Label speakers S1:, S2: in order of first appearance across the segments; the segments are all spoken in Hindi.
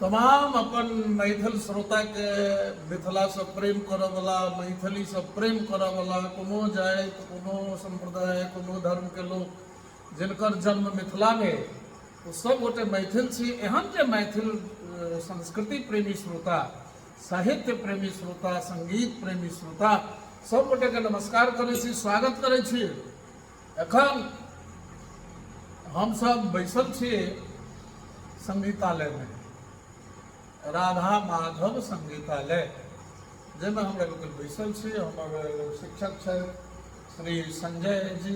S1: तमाम अपन मैथिल श्रोता के मिथिला से प्रेम करे वाला, मैथिली से प्रेम करे वाला, कोनो जाति, कोनो संप्रदाय, कोनो धर्म के लोग जिनकर जन्म मिथिला में, तो सब गोटे मैथिल छी। एहन जे मैथिल संस्कृति प्रेमी श्रोता, साहित्य प्रेमी श्रोता, संगीत प्रेमी श्रोता सब गोटे के नमस्कार करे छी, स्वागत करे छी। एखन हम सब बैसल छी संगीतालय में, राधा माधव संगीतालय, जैमे हमरा लोग बैसल छी। हमर शिक्षक है श्री संजय जी,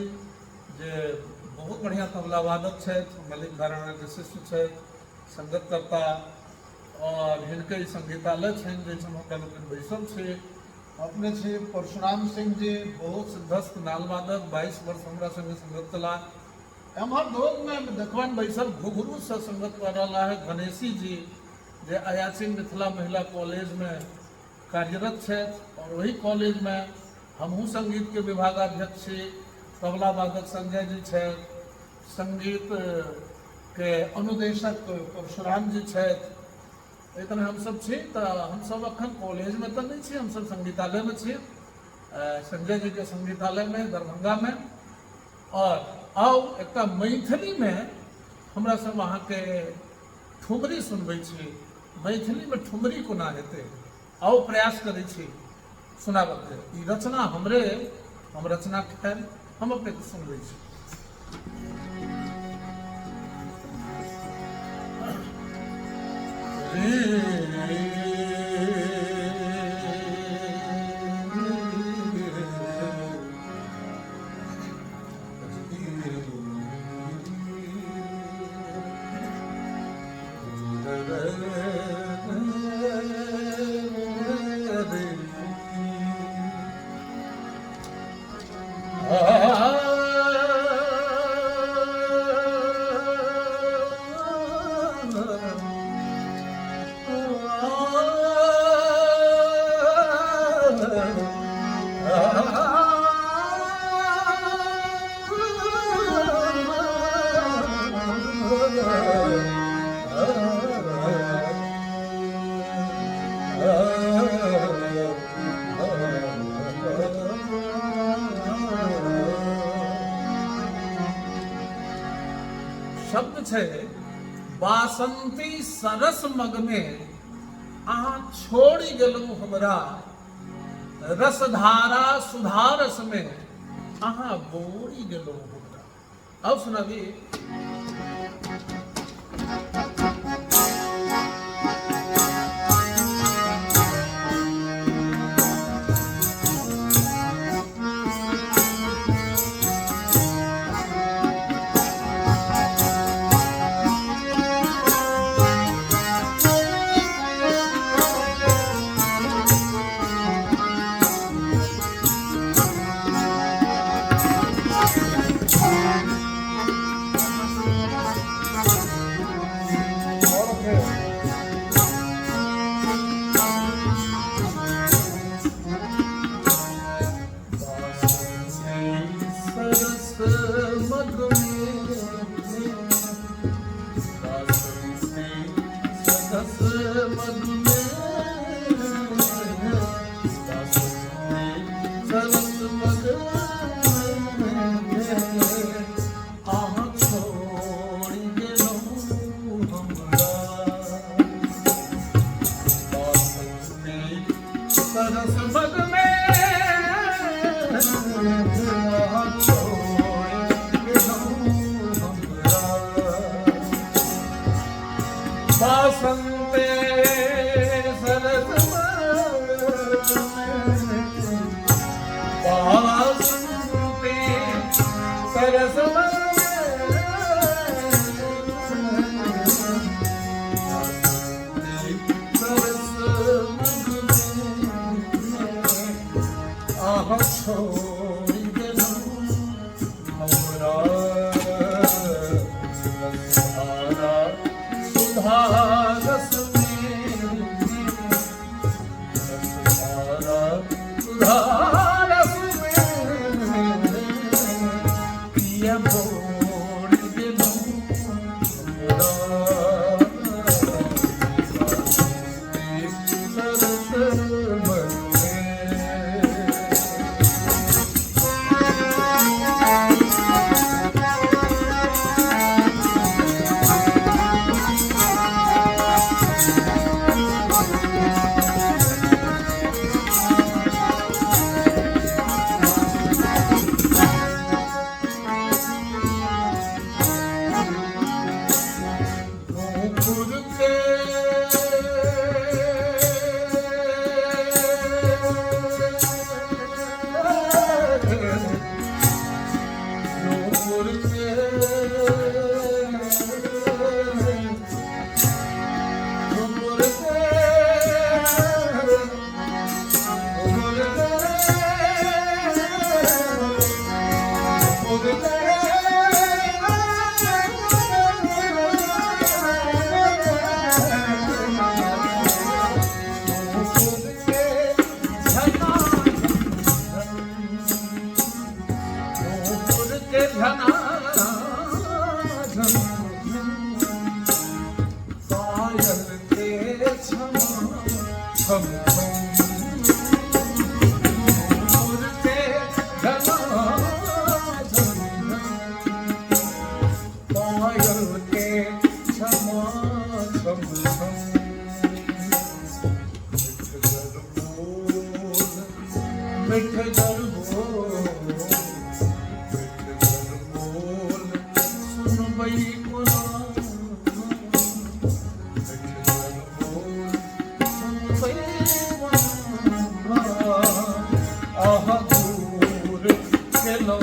S1: जे बहुत बढ़िया तबला वादक है, मलिक घराना के शिष्य है, संगतकर्ता, और हिनके संगीतालय है जैसे हमरा लोग बैसल छी। अपने छी परशुराम सिंह जी, बहुत सिद्धस्त नाल वादक, 22 वर्ष हमरा संगे संगत कला। एम्हर लोग में देखवन बैसल घुघरू से संगत कर रहा है गणेशी जी, जे अयाची मिथिला महिला कॉलेज में कार्यरत है, और वही कॉलेज में हमहूँ संगीत के विभागाध्यक्ष छी। तबला वादक संजय जी है, संगीत के अनुदेशक परशुराम जी है, इतने हम सब छी। तो हम सब अखन कॉलेज में तो नहीं छी, हम सब संगीतालय में छी, संजय जी के संगीतालय में दरभंगा में। और आओ एक मैथिली में हमरा सब वहाँ के ठुमरी सुनबै छी। मैथिली में ठुमरी कोना हेतै, आओ प्रयास करै छी सुनाबऽ के। ई रचना हमरे, हम रचना खैर हम अपने सुनबै छी। शब्द है बासंती सरस मग में अहाँ छोड़ी गेलू हमरा, रसधारा सुधारस में अहाँ बोरी गेलू हमरा। अब सुनाबी। छम छम मिठ कर बोल सुन बई कुरान मिठ कर बोल सुन बई कुरान आह दूर के लो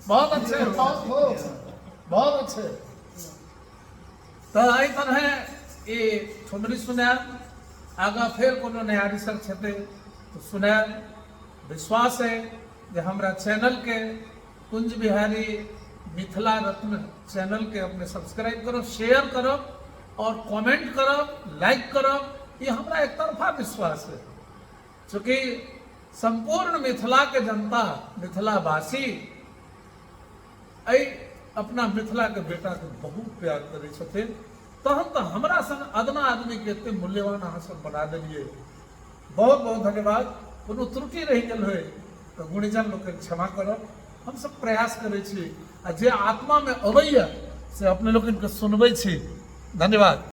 S2: बहुत अच्छे बहुत अच्छे।
S1: तो आई तरह ये ठुमरी सुना आगा फिर कोनो नया रिसर्च हेते तो सुना विश्वास है जे हमरा चैनल के कुंज बिहारी मिथिला रत्न चैनल के अपने सब्सक्राइब करो, शेयर करो और कमेंट करो, लाइक करो। ये हमरा एक तरफा विश्वास है चूँकि संपूर्ण मिथिला के जनता मिथिलावासी अपना मिथिला के बेटा के बहुत प्यार करे छथिन। तहन तो हमरा संग अदना आदमी के एते मूल्यवान अहाँ सब बना देलिए। बहुत बहुत धन्यवाद। कोनो त्रुटि रहि गेल होय तो गुणीजन लोग के क्षमा करब। हम सब प्रयास करे छी आ जे आत्मा में अबैया से अपने लोग के सुनबै छी। धन्यवाद।